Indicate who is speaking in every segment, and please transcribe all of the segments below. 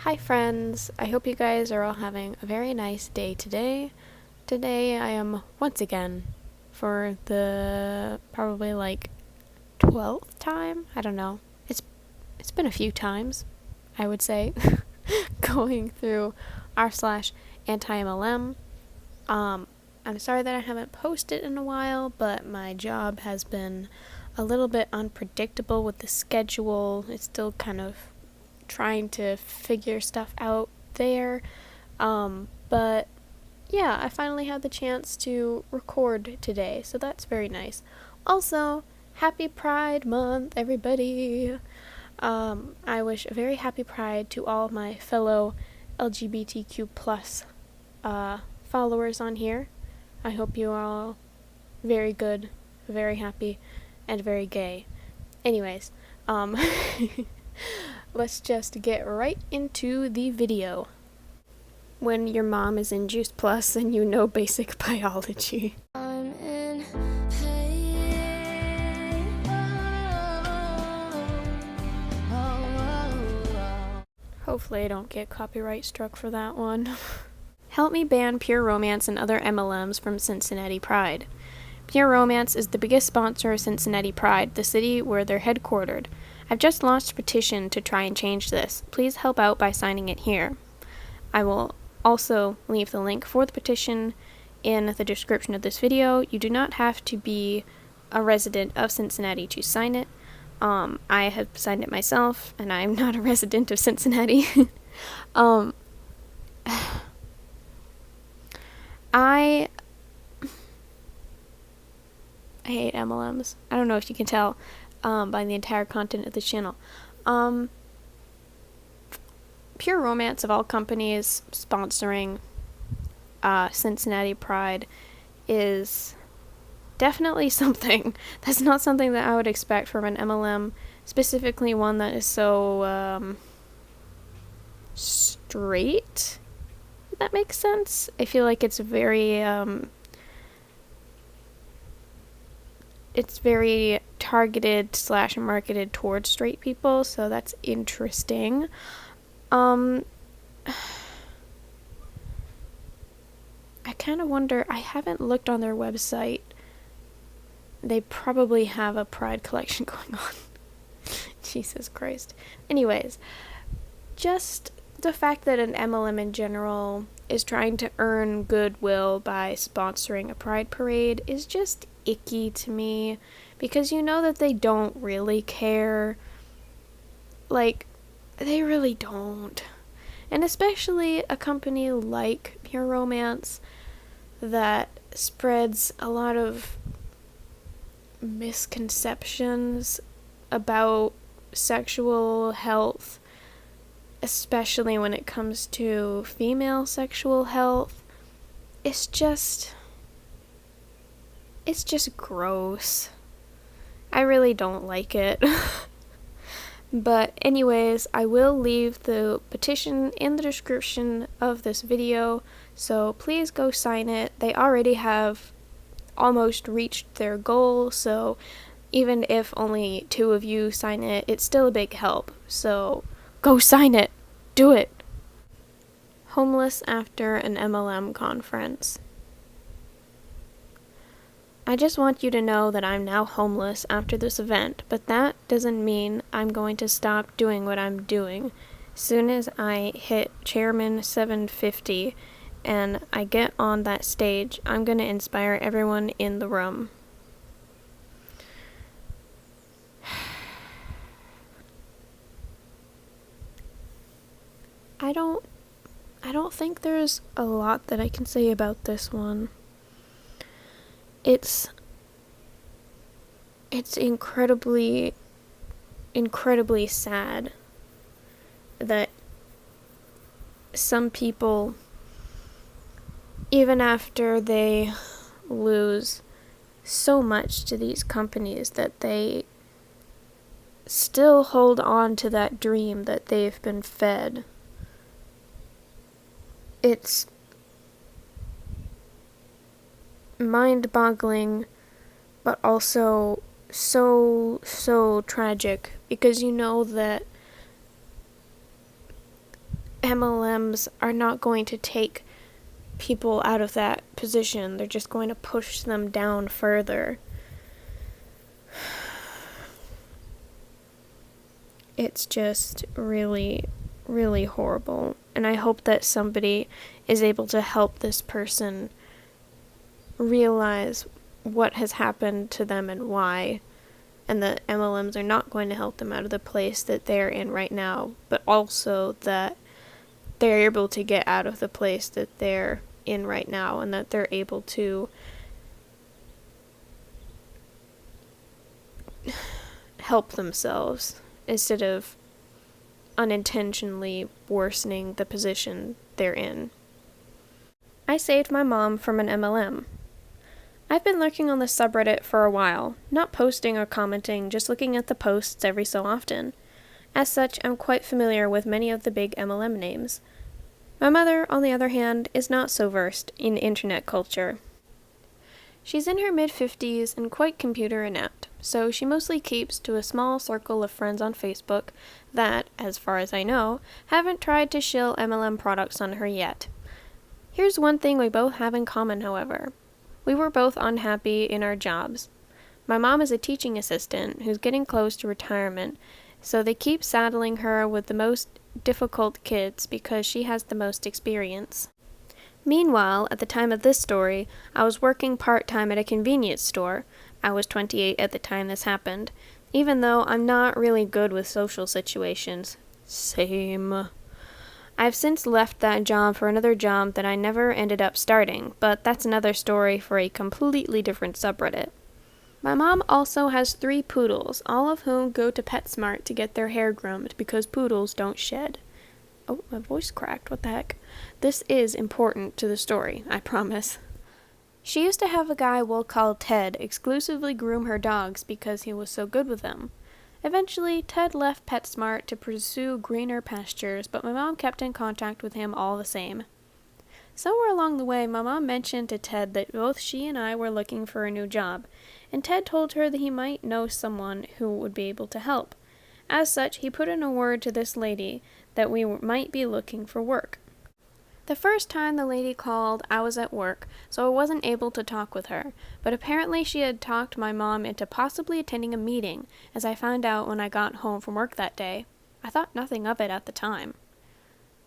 Speaker 1: Hi friends, I hope you guys are all having a very nice day today. Today I am once again, for the probably 12th time, I don't know, it's been a few times, I would say, going through r/antiMLM. I'm sorry that I haven't posted in a while, but my job has been a little bit unpredictable with the schedule. It's still kind of trying to figure stuff out there. But yeah, I finally had the chance to record today, so that's very nice. Also, happy Pride Month, everybody! I wish a very happy Pride to all my fellow LGBTQ plus followers on here. I hope you are all very good, very happy, and very gay. Anyways, let's just get right into the video. When your mom is in Juice Plus and you know basic biology.
Speaker 2: I'm in pain.
Speaker 1: Hopefully I don't get copyright struck for that one. Help me ban Pure Romance and other MLMs from Cincinnati Pride. Pure Romance is the biggest sponsor of Cincinnati Pride, the city where they're headquartered. I've just launched a petition to try and change this. Please help out by signing it here. I will also leave the link for the petition in the description of this video. You do not have to be a resident of Cincinnati to sign it. I have signed it myself, and I'm not a resident of Cincinnati. I hate MLMs. I don't know if you can tell by the entire content of the channel. Pure Romance, of all companies sponsoring Cincinnati Pride, is definitely something. That's not something that I would expect from an MLM, specifically one that is so straight. If that makes sense. I feel like it's very targeted / marketed towards straight people, so that's interesting. I kind of wonder, I haven't looked on their website. They probably have a Pride collection going on. Jesus Christ. Anyways, just the fact that an MLM in general is trying to earn goodwill by sponsoring a Pride parade is just icky to me, because you know that they don't really care. They really don't. And especially a company like Pure Romance that spreads a lot of misconceptions about sexual health, especially when it comes to female sexual health. It's just gross. I really don't like it. But anyways, I will leave the petition in the description of this video, so please go sign it. They already have almost reached their goal, so even if only 2 of you sign it, it's still a big help. So go sign it. Do it. Homeless after an MLM conference. I just want you to know that I'm now homeless after this event, but that doesn't mean I'm going to stop doing what I'm doing. Soon as I hit Chairman 750 and I get on that stage, I'm going to inspire everyone in the room. I don't think there's a lot that I can say about this one. It's incredibly sad that some people, even after they lose so much to these companies, that they still hold on to that dream that they've been fed. It's mind-boggling, but also so tragic, because you know that MLMs are not going to take people out of that position. They're just going to push them down further. It's just really, really horrible. And I hope that somebody is able to help this person realize what has happened to them and why. And the MLMs are not going to help them out of the place that they're in right now, but also that they're able to get out of the place that they're in right now, and that they're able to help themselves instead of unintentionally worsening the position they're in. I saved my mom from an MLM. I've been lurking on the subreddit for a while, not posting or commenting, just looking at the posts every so often. As such, I'm quite familiar with many of the big MLM names. My mother, on the other hand, is not so versed in internet culture. She's in her mid-50s and quite computer inept, so she mostly keeps to a small circle of friends on Facebook that, as far as I know, haven't tried to shill MLM products on her yet. Here's one thing we both have in common, however. We were both unhappy in our jobs. My mom is a teaching assistant who's getting close to retirement, so they keep saddling her with the most difficult kids because she has the most experience. Meanwhile, at the time of this story, I was working part-time at a convenience store. I was 28 at the time this happened, even though I'm not really good with social situations. Same. I've since left that job for another job that I never ended up starting, but that's another story for a completely different subreddit. My mom also has 3 poodles, all of whom go to PetSmart to get their hair groomed because poodles don't shed. Oh, my voice cracked, what the heck? This is important to the story, I promise. She used to have a guy we'll call Ted exclusively groom her dogs because he was so good with them. Eventually, Ted left PetSmart to pursue greener pastures, but my mom kept in contact with him all the same. Somewhere along the way, my mom mentioned to Ted that both she and I were looking for a new job, and Ted told her that he might know someone who would be able to help. As such, he put in a word to this lady that we might be looking for work. The first time the lady called, I was at work, so I wasn't able to talk with her, but apparently she had talked my mom into possibly attending a meeting, as I found out when I got home from work that day. I thought nothing of it at the time.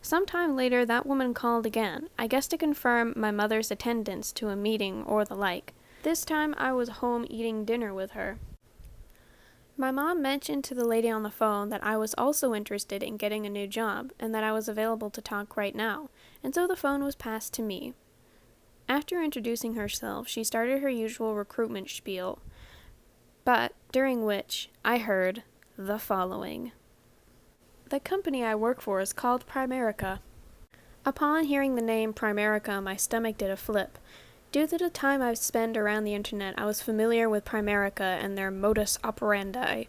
Speaker 1: Sometime later, that woman called again, I guess to confirm my mother's attendance to a meeting or the like. This time I was home eating dinner with her. My mom mentioned to the lady on the phone that I was also interested in getting a new job, and that I was available to talk right now, and so the phone was passed to me. After introducing herself, she started her usual recruitment spiel, but during which I heard the following. The company I work for is called Primerica. Upon hearing the name Primerica, my stomach did a flip. Due to the time I've spent around the internet, I was familiar with Primerica and their modus operandi.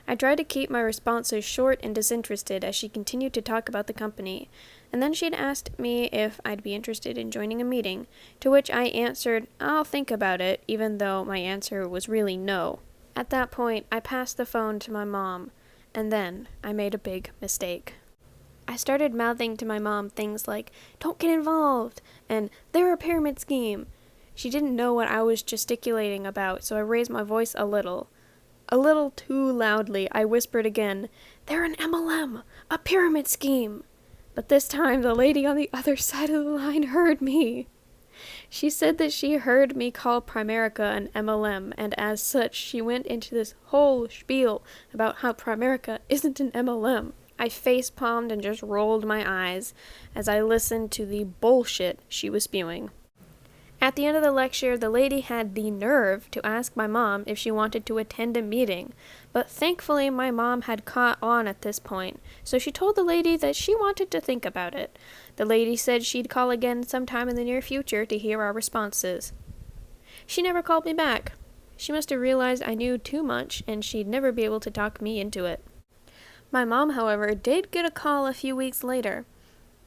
Speaker 1: I tried to keep my responses short and disinterested as she continued to talk about the company, and then she'd asked me if I'd be interested in joining a meeting, to which I answered, I'll think about it, even though my answer was really no. At that point, I passed the phone to my mom, and then I made a big mistake. I started mouthing to my mom things like, don't get involved, and they're a pyramid scheme. She didn't know what I was gesticulating about, so I raised my voice a little. A little too loudly, I whispered again, they're an MLM, a pyramid scheme. But this time, the lady on the other side of the line heard me. She said that she heard me call Primerica an MLM, and as such, she went into this whole spiel about how Primerica isn't an MLM. I face-palmed and just rolled my eyes as I listened to the bullshit she was spewing. At the end of the lecture, the lady had the nerve to ask my mom if she wanted to attend a meeting, but thankfully my mom had caught on at this point, so she told the lady that she wanted to think about it. The lady said she'd call again sometime in the near future to hear our responses. She never called me back. She must have realized I knew too much, and she'd never be able to talk me into it. My mom, however, did get a call a few weeks later.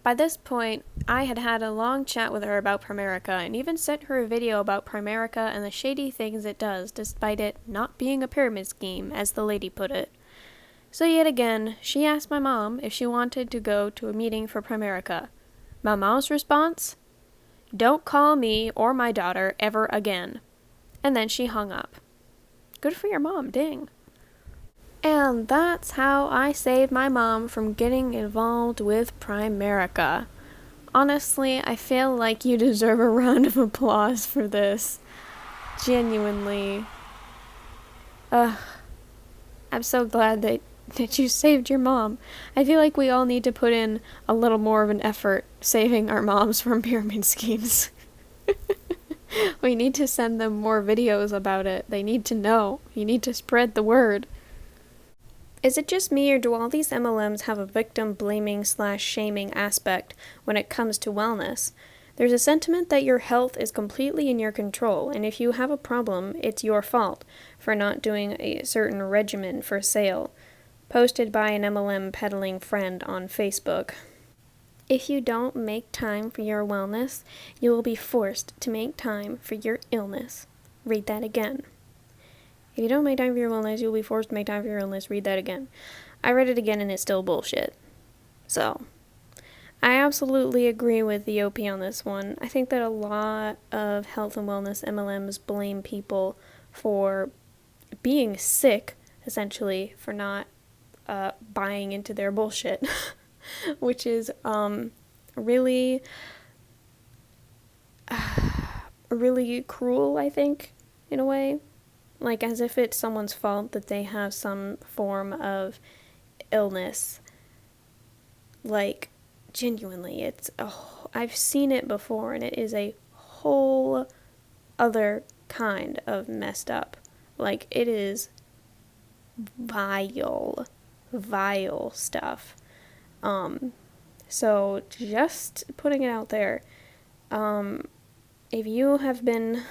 Speaker 1: By this point, I had had a long chat with her about Primerica, and even sent her a video about Primerica and the shady things it does, despite it not being a pyramid scheme, as the lady put it. So yet again, she asked my mom if she wanted to go to a meeting for Primerica. My mom's response? Don't call me or my daughter ever again. And then she hung up. Good for your mom, dang. And that's how I saved my mom from getting involved with Primerica. Honestly, I feel like you deserve a round of applause for this. Genuinely. I'm so glad that you saved your mom. I feel like we all need to put in a little more of an effort saving our moms from pyramid schemes. We need to send them more videos about it. They need to know. You need to spread the word. Is it just me, or do all these MLMs have a victim blaming/shaming aspect when it comes to wellness? There's a sentiment that your health is completely in your control, and if you have a problem, it's your fault for not doing a certain regimen for sale, posted by an MLM peddling friend on Facebook. If you don't make time for your wellness, you will be forced to make time for your illness. Read that again. If you don't make time for your wellness, you'll be forced to make time for your illness. Read that again. I read it again and it's still bullshit. So, I absolutely agree with the OP on this one. I think that a lot of health and wellness MLMs blame people for being sick, essentially, for not buying into their bullshit, which is really, really cruel, I think, in a way. Like, as if it's someone's fault that they have some form of illness. Like, genuinely, I've seen it before, and it is a whole other kind of messed up. Like, it is vile stuff. So, just putting it out there, if you have been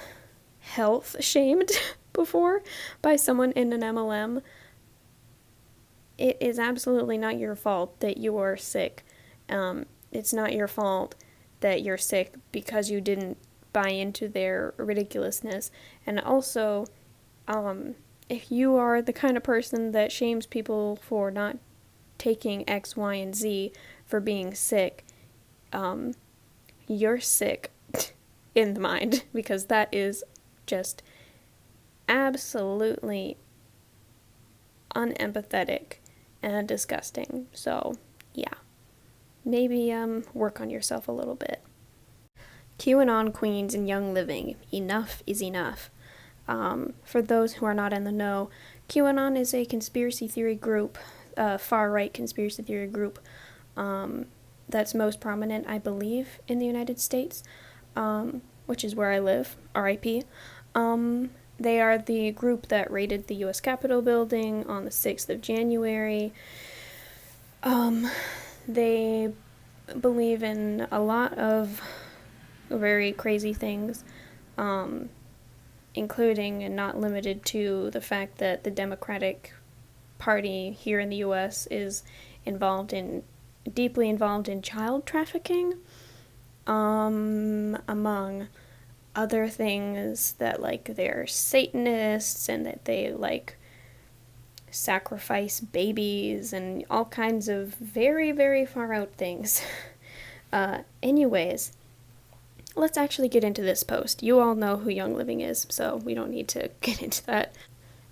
Speaker 1: health shamed before by someone in an MLM, it is absolutely not your fault that you are sick. It's not your fault that you're sick because you didn't buy into their ridiculousness. And also, if you are the kind of person that shames people for not taking X, Y, and Z for being sick, you're sick in the mind, because that is just absolutely unempathetic and disgusting. So, yeah. Maybe work on yourself a little bit. QAnon queens and Young Living. Enough is enough. For those who are not in the know, QAnon is a conspiracy theory group, far-right conspiracy theory group, that's most prominent, I believe, in the United States, which is where I live, RIP. They are the group that raided the U.S. Capitol building on the 6th of January. They believe in a lot of very crazy things, including and not limited to the fact that the Democratic Party here in the U.S. is deeply involved in child trafficking, among other things, that, like, they're Satanists and that they, like, sacrifice babies and all kinds of very, very far out things. Anyways, let's actually get into this post. You all know who Young Living is, so we don't need to get into that.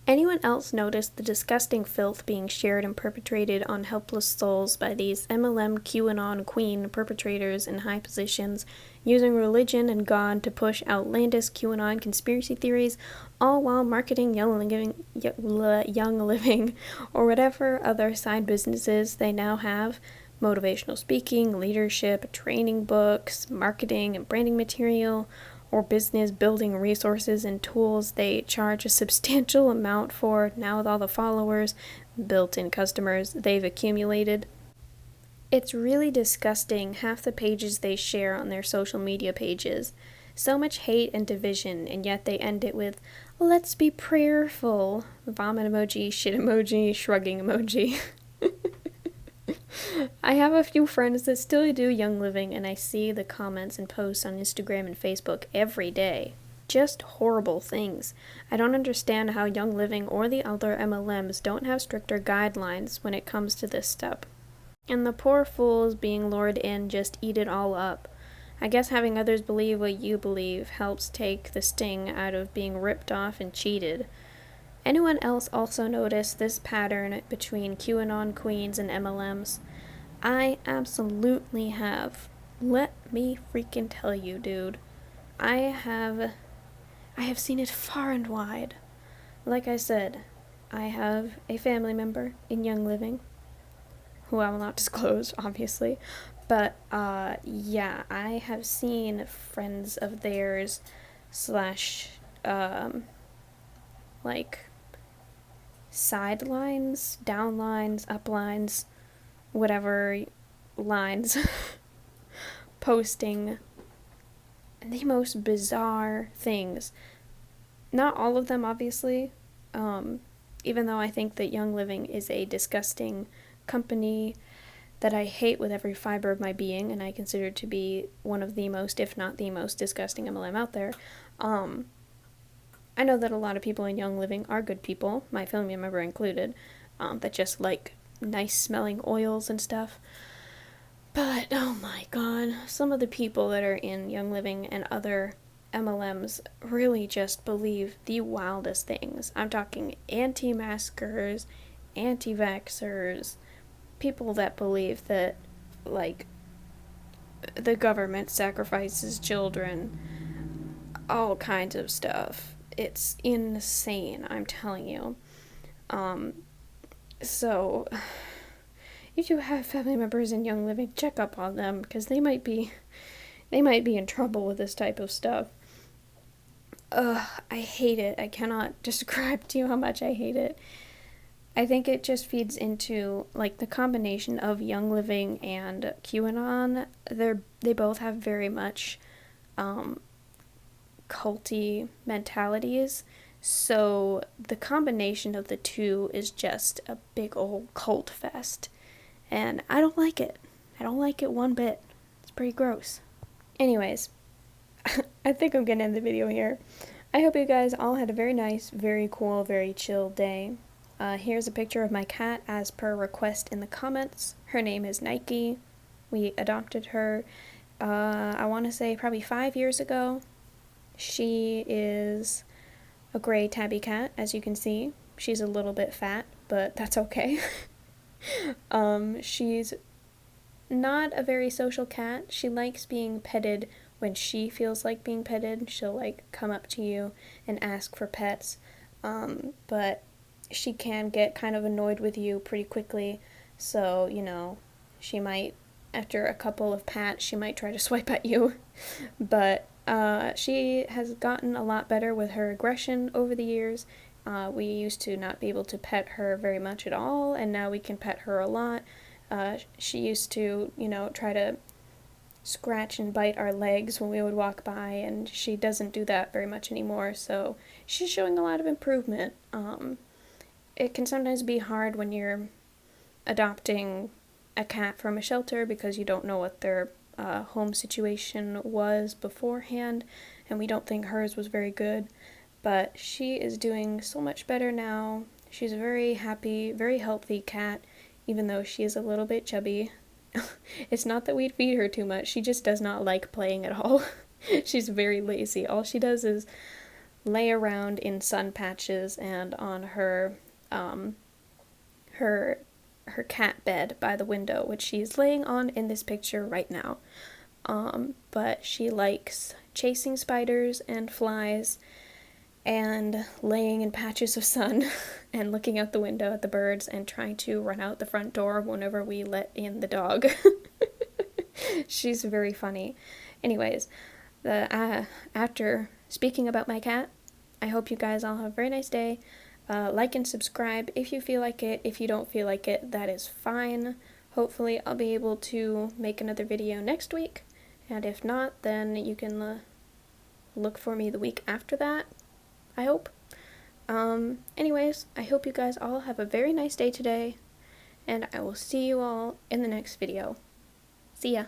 Speaker 1: Anyone else notice the disgusting filth being shared and perpetrated on helpless souls by these MLM QAnon queen perpetrators in high positions, using religion and God to push outlandish QAnon conspiracy theories, all while marketing Young Living, or whatever other side businesses they now have? Motivational speaking, leadership, training books, marketing and branding material, or business building resources and tools they charge a substantial amount for now with all the followers, built-in customers they've accumulated. It's really disgusting, half the pages they share on their social media pages. So much hate and division, and yet they end it with, "Let's be prayerful," vomit emoji, shit emoji, shrugging emoji. I have a few friends that still do Young Living, and I see the comments and posts on Instagram and Facebook every day. just horrible things. I don't understand how Young Living or the other MLMs don't have stricter guidelines when it comes to this stuff. And the poor fools being lured in just eat it all up. I guess having others believe what you believe helps take the sting out of being ripped off and cheated. Anyone else also notice this pattern between QAnon queens and MLMs? I absolutely have. Let me freaking tell you, dude. I have seen it far and wide. Like I said, I have a family member in Young Living, who I will not disclose, obviously. But, yeah, I have seen friends of theirs slash, like, sidelines, downlines, uplines, whatever lines, posting the most bizarre things. Not all of them, obviously, even though I think that Young Living is a disgusting company that I hate with every fiber of my being, and I consider to be one of the most, if not the most, disgusting MLM out there. I know that a lot of people in Young Living are good people, my family member included, that just like nice smelling oils and stuff. But, oh my god, some of the people that are in Young Living and other MLMs really just believe the wildest things. I'm talking anti-maskers, anti-vaxxers, people that believe that, like, the government sacrifices children, all kinds of stuff. It's insane, I'm telling you. So, if you have family members in Young Living, check up on them, because they might be in trouble with this type of stuff. I hate it. I cannot describe to you how much I hate it. I think it just feeds into, like, the combination of Young Living and QAnon. They both have very much, culty mentalities. So the combination of the two is just a big old cult fest. And I don't like it. I don't like it one bit. It's pretty gross. Anyways, I think I'm gonna end the video here. I hope you guys all had a very nice, very cool, very chill day. Here's a picture of my cat as per request in the comments. Her name is Nike. We adopted her, I want to say probably 5 years ago. She is a gray tabby cat, as you can see. She's a little bit fat, but that's okay. She's not a very social cat. She likes being petted when she feels like being petted. She'll, like, come up to you and ask for pets, but she can get kind of annoyed with you pretty quickly, so, you know, she might, after a couple of pats, she might try to swipe at you, but she has gotten a lot better with her aggression over the years. We used to not be able to pet her very much at all, and now we can pet her a lot. She used to, you know, try to scratch and bite our legs when we would walk by, and she doesn't do that very much anymore, so she's showing a lot of improvement. It can sometimes be hard when you're adopting a cat from a shelter because you don't know what their home situation was beforehand, and we don't think hers was very good, but she is doing so much better now. She's a very happy, very healthy cat, even though she is a little bit chubby. It's not that we feed her too much, she just does not like playing at all. She's very lazy. All she does is lay around in sun patches and on her her cat bed by the window, which she's laying on in this picture right now. But she likes chasing spiders and flies and laying in patches of sun and looking out the window at the birds and trying to run out the front door whenever we let in the dog. She's very funny. Anyways, after speaking about my cat, I hope you guys all have a very nice day. Like and subscribe if you feel like it. If you don't feel like it, that is fine. Hopefully I'll be able to make another video next week, and if not, then you can look for me the week after that, I hope. Anyways, I hope you guys all have a very nice day today, and I will see you all in the next video. See ya!